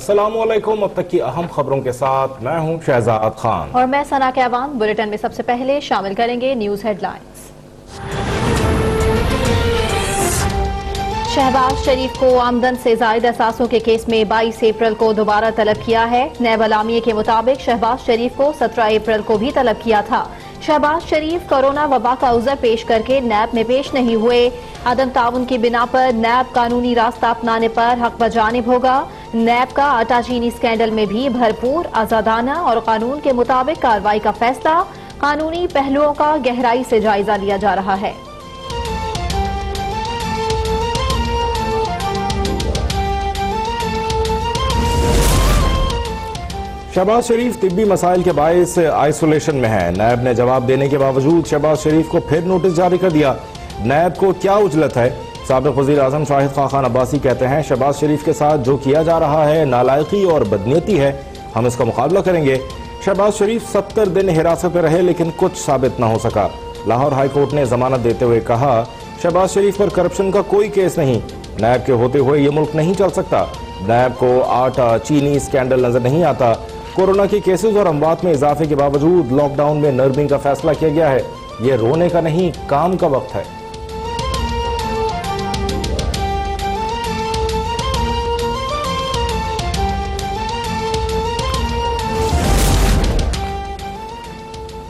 अस्सलाम वालेकुम। अब तक की अहम खबरों के साथ मैं हूं शहजाद खान और मैं सना कहवान। बुलेटिन में सबसे पहले शामिल करेंगे न्यूज हेडलाइंस। शहबाज शरीफ को आमदन से जायद असासों के केस में 22 अप्रैल को दोबारा तलब किया है। नैब अलामिये के मुताबिक शहबाज शरीफ को 17 अप्रैल को भी तलब किया था। शहबाज शरीफ कोरोना वबा का उज़र पेश करके नैब में पेश नहीं हुए। अदम ताउन की बिना पर नैब कानूनी रास्ता अपनाने पर हक बजानिब होगा। नैब का आटा चीनी स्कैंडल में भी भरपूर आजादाना और कानून के मुताबिक कार्रवाई का फैसला। कानूनी पहलुओं का गहराई से जायजा लिया जा रहा है। शहबाज शरीफ तिब्बी मसाइल के बायस आइसोलेशन में है। नैब ने जवाब देने के बावजूद शहबाज शरीफ को फिर नोटिस जारी कर दिया। नैब को क्या उजलत है? साबिक वज़ीर आज़म शाहिद खान अब्बासी कहते हैं शहबाज शरीफ के साथ जो किया जा रहा है नालायकी और बदनीयती है, हम इसका मुकाबला करेंगे। शहबाज शरीफ 70 दिन हिरासत में रहे लेकिन कुछ साबित न हो सका। लाहौर हाई कोर्ट ने जमानत देते हुए कहा शहबाज शरीफ पर करप्शन का कोई केस नहीं। नैब के होते हुए ये मुल्क नहीं चल सकता। नैब को आटा चीनी स्कैंडल नजर नहीं आता। कोरोना के केसेस और अमवात में इजाफे के बावजूद लॉकडाउन में नरमी का फैसला किया गया है। ये रोने का नहीं, काम का वक्त है।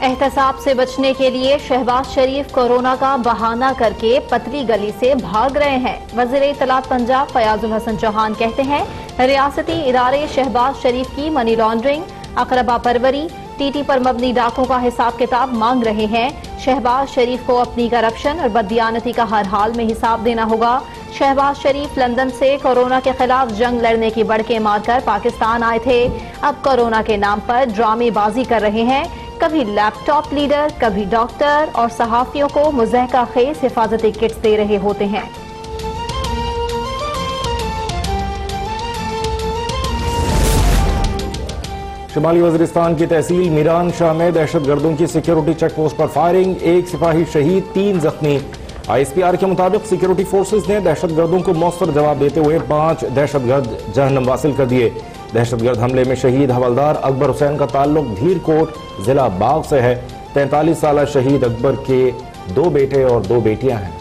एहतसाब से बचने के लिए शहबाज शरीफ कोरोना का बहाना करके पतली गली से भाग रहे हैं। वज़ीर इत्तलात पंजाब फयाजुल हसन चौहान कहते हैं रियासती इदारे शहबाज शरीफ की मनी लॉन्ड्रिंग, अकरबा परवरी, टीटी पर मबनी डाकों का हिसाब किताब मांग रहे हैं। शहबाज शरीफ को अपनी करप्शन और बददियानती का हर हाल में हिसाब देना होगा। शहबाज शरीफ लंदन से कोरोना के खिलाफ जंग लड़ने की बड़के मारकर पाकिस्तान आए थे। अब कोरोना के नाम पर ड्रामेबाजी कर रहे हैं। कभी लैपटॉप लीडर, कभी डॉक्टर और सहाफियों को मुज़हका खेज हिफाजती किट्स दे रहे होते हैं। शिमाली वज़ीरिस्तान की तहसील मीरान शाह में दहशतगर्दों की सिक्योरिटी चेक पोस्ट पर फायरिंग, 1 सिपाही शहीद, 3 जख्मी। ISPR के मुताबिक सिक्योरिटी फोर्सेस ने दहशतगर्दों को मौसर जवाब देते हुए 5 दहशतगर्द जहन्नम वासिल कर दिए। दहशतगर्द हमले में शहीद हवलदार अकबर हुसैन का ताल्लुक धीरकोट जिला बाग से है। 43 साल शहीद अकबर के 2 बेटे और 2 बेटियां हैं।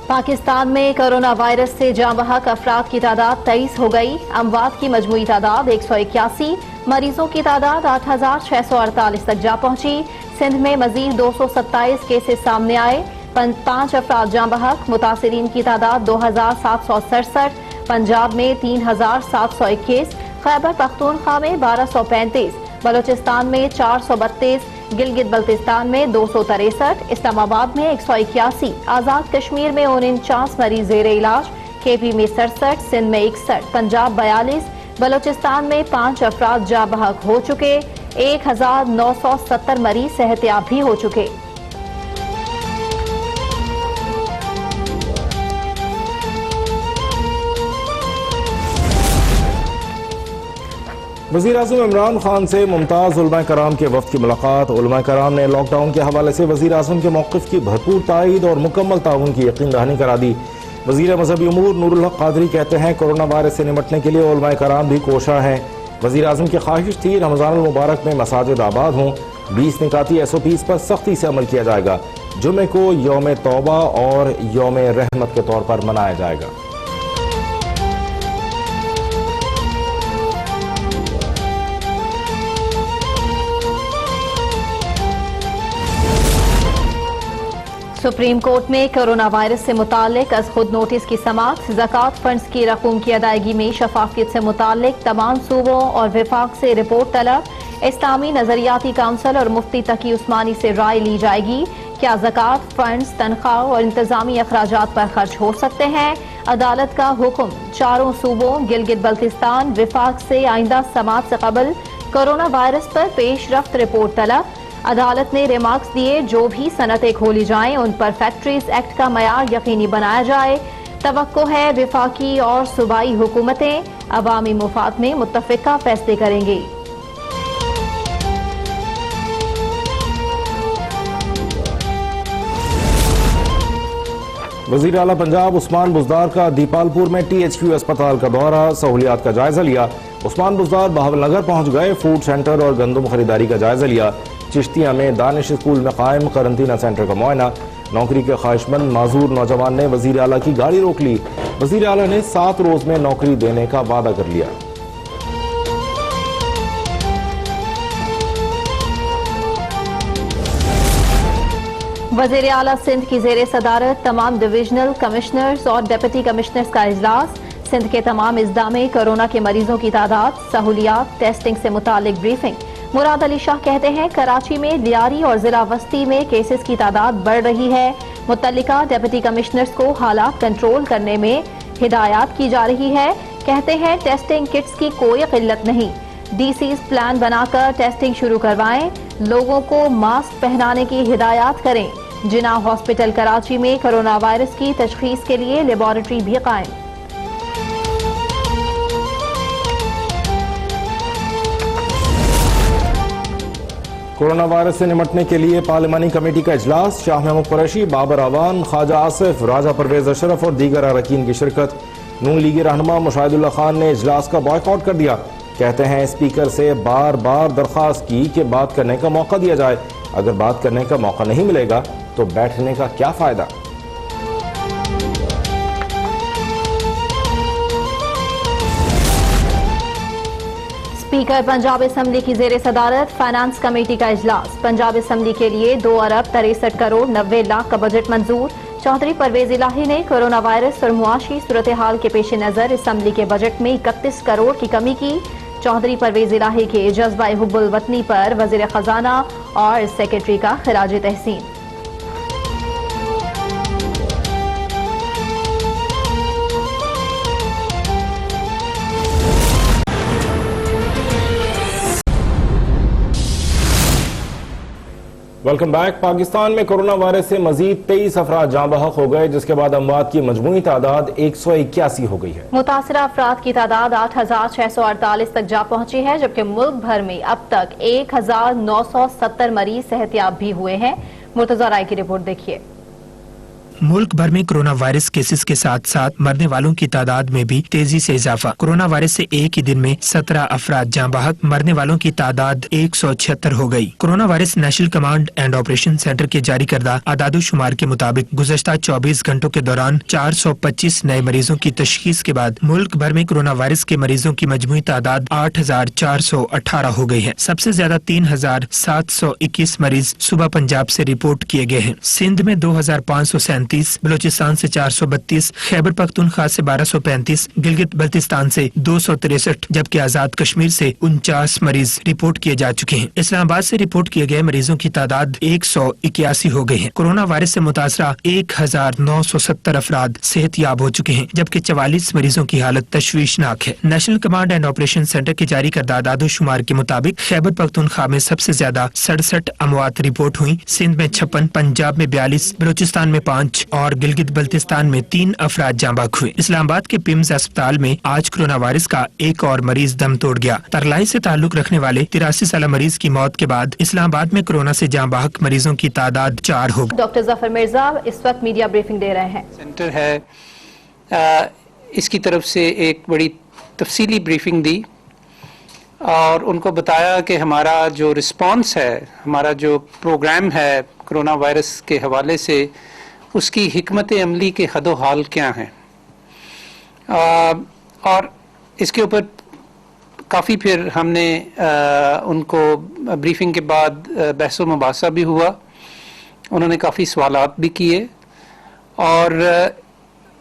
पाकिस्तान में कोरोना वायरस से जाँ बहक अफराद की तादाद 23 हो गई। अमवात की मजमूई तादाद 181, मरीजों की तादाद 8648 तक जा पहुंची। सिंध में मजीद 227 केसेस सामने आए। 5 अफराद जाँ बहक। मुतासिरीन की तादाद 2767। पंजाब में 3721, खैबर पख्तूनख्वा में 1235, बलोचिस्तान में 432, गिलगित बल्तिस्तान में 263, इस्लामाबाद में 181, आजाद कश्मीर में 49 मरीज ज़ेरे इलाज, KP में 67, सिंध में 61, पंजाब 42, बलोचिस्तान में 5 अफराद जाँ बहक हो चुके। 1970 मरीज सेहतयाब भी हो चुके। वज़ीर आज़म इमरान खान से मुमताज़ उलमा कराम के वफ़द की मुलाकात। उलमा कराम ने लॉकडाउन के हवाले से वज़ीर आज़म के मौक़िफ़ की भरपूर तायीद और मुकम्मल ताउन की यकीन दहानी करा दी। वज़ीर मज़हबी उमूर नूरुल हक क़ादरी कहते हैं कोरोना वायरस से निपटने के लिए उलमा कराम भी कोशा हैं। वज़ीर आज़म की ख्वाहिश थी रमज़ान मुबारक में मसाजिद आबाद हों। 20 निकाती SOPs पर सख्ती से अमल किया जाएगा। जुमे को यौम तौबा और यौम रहमत के तौर पर मनाया जाएगा। सुप्रीम कोर्ट में कोरोना वायरस से मुतालिक अज खुद नोटिस की समाअत। ज़कात फंड्स की रकूम की अदायगी में शफाफियत से मुतालिक तमाम सूबों और विफाक से रिपोर्ट तलब। इस्लामी नजरियाती काउंसिल और मुफ्ती तकी उस्मानी से राय ली जाएगी। क्या ज़कात फंड्स तनख्वाह और इंतजामी अखराजात पर खर्च हो सकते हैं? अदालत का हुक्म। चारों सूबों गिलगित बल्तिस्तान विफाक से आइंदा समाअत से कबल कोरोना वायरस पर पेशरफ्त रिपोर्ट तलब। अदालत ने रिमार्क्स दिए जो भी सनतें खोली जाएं उन पर फैक्ट्रीज एक्ट का मयार यकीनी बनाया जाए। तवक्को है विफाकी और सूबाई हुकूमतें अवामी मुफाद में मुत्तफिका फैसले करेंगी। वजीर आला पंजाब उस्मान बुज़दार का दीपालपुर में THQ अस्पताल का दौरा, सहूलियात का जायजा लिया। उस्मान बुज़दार बहावलनगर पहुंच गए, फूड सेंटर और गंदम खरीदारी का जायजा लिया। चिश्तिया में दानिश स्कूल में कायम करंटीना सेंटर का मुआयना। नौकरी के ख्वाहिशमंद माजूर नौजवान ने वजीर आला की गाड़ी रोक ली। वजीर आला ने 7 रोज में नौकरी देने का वादा कर लिया। वज़ीर आला सिंध की ज़ेरे सदारत तमाम डिविजनल कमिश्नर्स और डिप्टी कमिश्नर्स का इजलास। सिंध के तमाम अजला में कोरोना के मरीजों की तादाद, सहूलियात, टेस्टिंग से मुतालिक ब्रीफिंग। मुराद अली शाह कहते हैं कराची में लियारी और जिला वस्ती में केसेस की तादाद बढ़ रही है। मुतल्लिका डिप्टी कमिश्नर्स को हालात कंट्रोल करने में हिदायत की जा रही है। कहते हैं टेस्टिंग किट्स की कोई किल्लत नहीं, DCs प्लान बनाकर टेस्टिंग शुरू करवाएं। लोगों को मास्क पहनाने की हिदायत करें। जिना हॉस्पिटल कराची में कोरोना वायरस की तशखीस के लिए लेबॉरेटरी भी कायम। कोरोना वायरस से निपटने के लिए पार्लिमानी कमेटी का इजलास। शाह महमूद कुरैशी, बाबर आवान, ख्वाजा आसिफ, राजा परवेज अशरफ और दीगर अरकान की शिरकत। नून लीगी रहनुमा मुशाहिदुल्लाह खान ने इजलास का बॉयकॉट कर दिया। कहते हैं स्पीकर से बार बार दरख्वास्त की कि बात करने का मौका दिया जाए। अगर बात करने का मौका नहीं मिलेगा तो बैठने का क्या फायदा। स्पीकर पंजाब असम्बली की ज़ेरे सदारत फाइनेंस कमेटी का इजलास। पंजाब असम्बली के लिए 2 अरब 63 करोड़ 90 लाख का बजट मंजूर। चौधरी परवेज इलाही ने कोरोना वायरस और मुआशी सूरत हाल के पेश नज़र असम्बली के बजट में 31 करोड़ की कमी की। चौधरी परवेज इलाही के जज्बा हुब्बुल वतनी पर वज़ीर खजाना और सेक्रेटरी का खिराज तहसीन। Welcome back. पाकिस्तान में कोरोना वायरस से मजीद 23 अफराद जाँ बहक हो गए, जिसके बाद अमवात की मजमूई तादाद 181 हो गई है। मुतासरा अफराद की तादाद 8648 तक जा पहुंची है, जबकि मुल्क भर में अब तक 1970 मरीज सेहतियाब भी हुए हैं। मुर्तजा राय की रिपोर्ट देखिए। मुल्क भर में कोरोना वायरस केसेस के साथ साथ मरने वालों की तादाद में भी तेजी से इजाफा। कोरोना वायरस से एक ही दिन में 17 अफराद जाँ बहक, मरने वालों की तादाद 176 हो गई। Corona virus national command and operation centre के जारी करदा आदादोशुमार के मुताबिक गुज़श्ता 24 घंटों के दौरान 425 नए मरीजों की तशखीस के बाद मुल्क भर में कोरोना वायरस के मरीजों की मजमूई तादाद 8418 हो गई है। सबसे ज्यादा 3721 मरीज सुबह पंजाब से रिपोर्ट किए गए हैं। सिंध में 2537, बलोचिस्तान से 432, खैबर पख्तूनख्वा से 1235, गिलगित बल्तिस्तान से 263, जबकि आजाद कश्मीर से 49 मरीज रिपोर्ट किए जा चुके हैं। इस्लामाबाद से रिपोर्ट किए गए मरीजों की तादाद 181 हो गई है। कोरोना वायरस से मुतासरा 1970 अफराद सेहतयाब हो चुके हैं, जबकि 44 मरीजों की हालत तशवीशनाक है। National command and operation centre के जारी करदा आदादोशुमार के मुताबिक खैबर पख्तूनख्वा में सबसे ज्यादा 67 अमवात रिपोर्ट हुई। सिंध में 56, पंजाब में 42, बलोचिस्तान में 5 और गिलगित बल्तिस्तान में 3 अफराद जाँ बहक हुए। इस्लामाबाद के पिम्स अस्पताल में आज कोरोना वायरस का एक और मरीज दम तोड़ गया। तरलाई से ताल्लुक रखने वाले 83 साल मरीज की मौत के बाद इस्लामाबाद में कोरोना से जाँ बहक मरीजों की तादाद 4 हो गई। डॉक्टर जफर मिर्जा इस वक्त मीडिया ब्रीफिंग दे रहे हैं। सेंटर है, इसकी तरफ से एक बड़ी तफसीली ब्रीफिंग दी और उनको बताया कि हमारा जो रिस्पांस है, हमारा जो प्रोग्राम है कोरोना वायरस के हवाले से, उसकी हिकमत अमली के हदो हाल क्या हैं। और इसके ऊपर काफ़ी फिर हमने उनको ब्रीफिंग के बाद बहस व मुबासा भी हुआ। उन्होंने काफ़ी सवालात भी किए और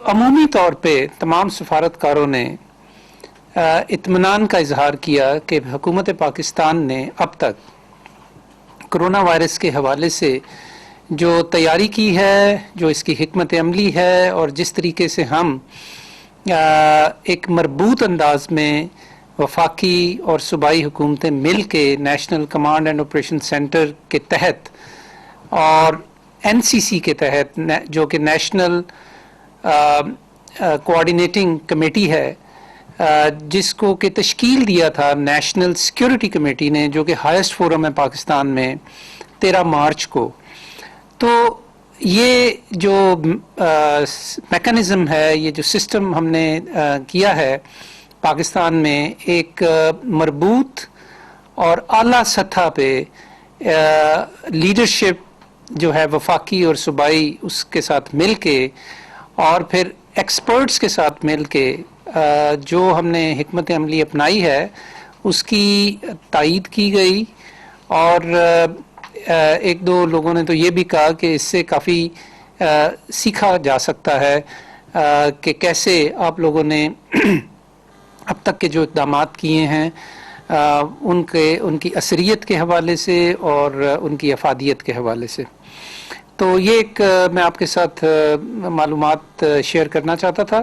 अमूमी तौर पे तमाम सफारतकारों ने इत्मीनान का इजहार किया कि हुकूमत पाकिस्तान ने अब तक कोरोना वायरस के हवाले से जो तैयारी की है, जो इसकी हिकमत अमली है और जिस तरीके से हम एक मरबूत अंदाज में वफाकी और सूबाई हुकूमतें मिल के national command and operation centre के तहत और NCC के तहत, जो कि नेशनल कोऑर्डिनेटिंग कमेटी है, जिसको कि तश्कील दिया था नेशनल सिक्योरिटी कमेटी ने, जो कि हाईएस्ट फोरम है पाकिस्तान में, 13 मार्च को। तो یہ جو میکانزم ہے, یہ جو سسٹم ہم نے کیا ہے پاکستان میں, ایک مربوط اور اعلیٰ سطح پہ لیڈرشپ جو ہے وفاقی اور صوبائی اس کے ساتھ مل کے, اور پھر ایکسپرٹس کے ساتھ مل کے جو ہم نے حکمت عملی اپنائی ہے اس کی تائید کی گئی. اور ایک دو لوگوں نے تو یہ بھی کہا کہ اس سے کافی سیکھا جا سکتا ہے کہ کیسے آپ لوگوں نے اب تک کے جو اقدامات کیے ہیں ان کی اثریت کے حوالے سے اور ان کی افادیت کے حوالے سے. تو یہ ایک میں آپ کے ساتھ معلومات شیئر کرنا چاہتا تھا.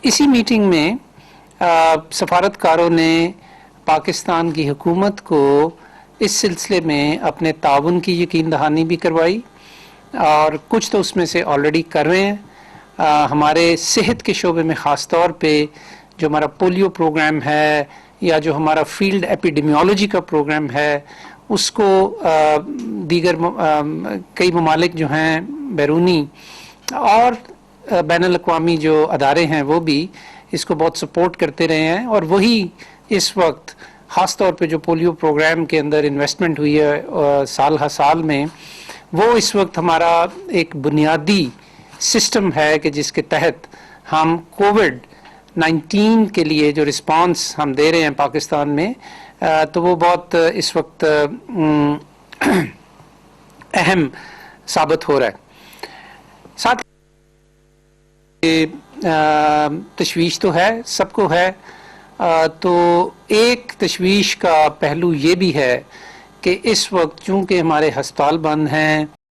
اسی میٹنگ میں سفارتکاروں نے پاکستان کی حکومت کو اس سلسلے میں اپنے تعاون کی یقین دہانی بھی کروائی, اور کچھ تو اس میں سے آلریڈی کر رہے ہیں. ہمارے صحت کے شعبے میں خاص طور پہ جو ہمارا پولیو پروگرام ہے یا جو ہمارا فیلڈ ایپیڈیمیولوجی کا پروگرام ہے, اس کو دیگر کئی ممالک جو ہیں بیرونی اور بین الاقوامی جو ادارے ہیں وہ بھی اس کو بہت سپورٹ کرتے رہے ہیں. اور وہی اس وقت خاص طور پہ جو پولیو پروگرام کے اندر انویسٹمنٹ ہوئی ہے سال ہر سال میں, وہ اس وقت ہمارا ایک بنیادی سسٹم ہے کہ جس کے تحت ہم کووڈ-19 کے لیے جو رسپانس ہم دے رہے ہیں پاکستان میں, تو وہ بہت اس وقت اہم ثابت ہو رہا ہے. ساتھ تشویش تو ہے, سب کو ہے. تو ایک تشویش کا پہلو یہ بھی ہے کہ اس وقت چونکہ ہمارے ہسپتال بند ہیں,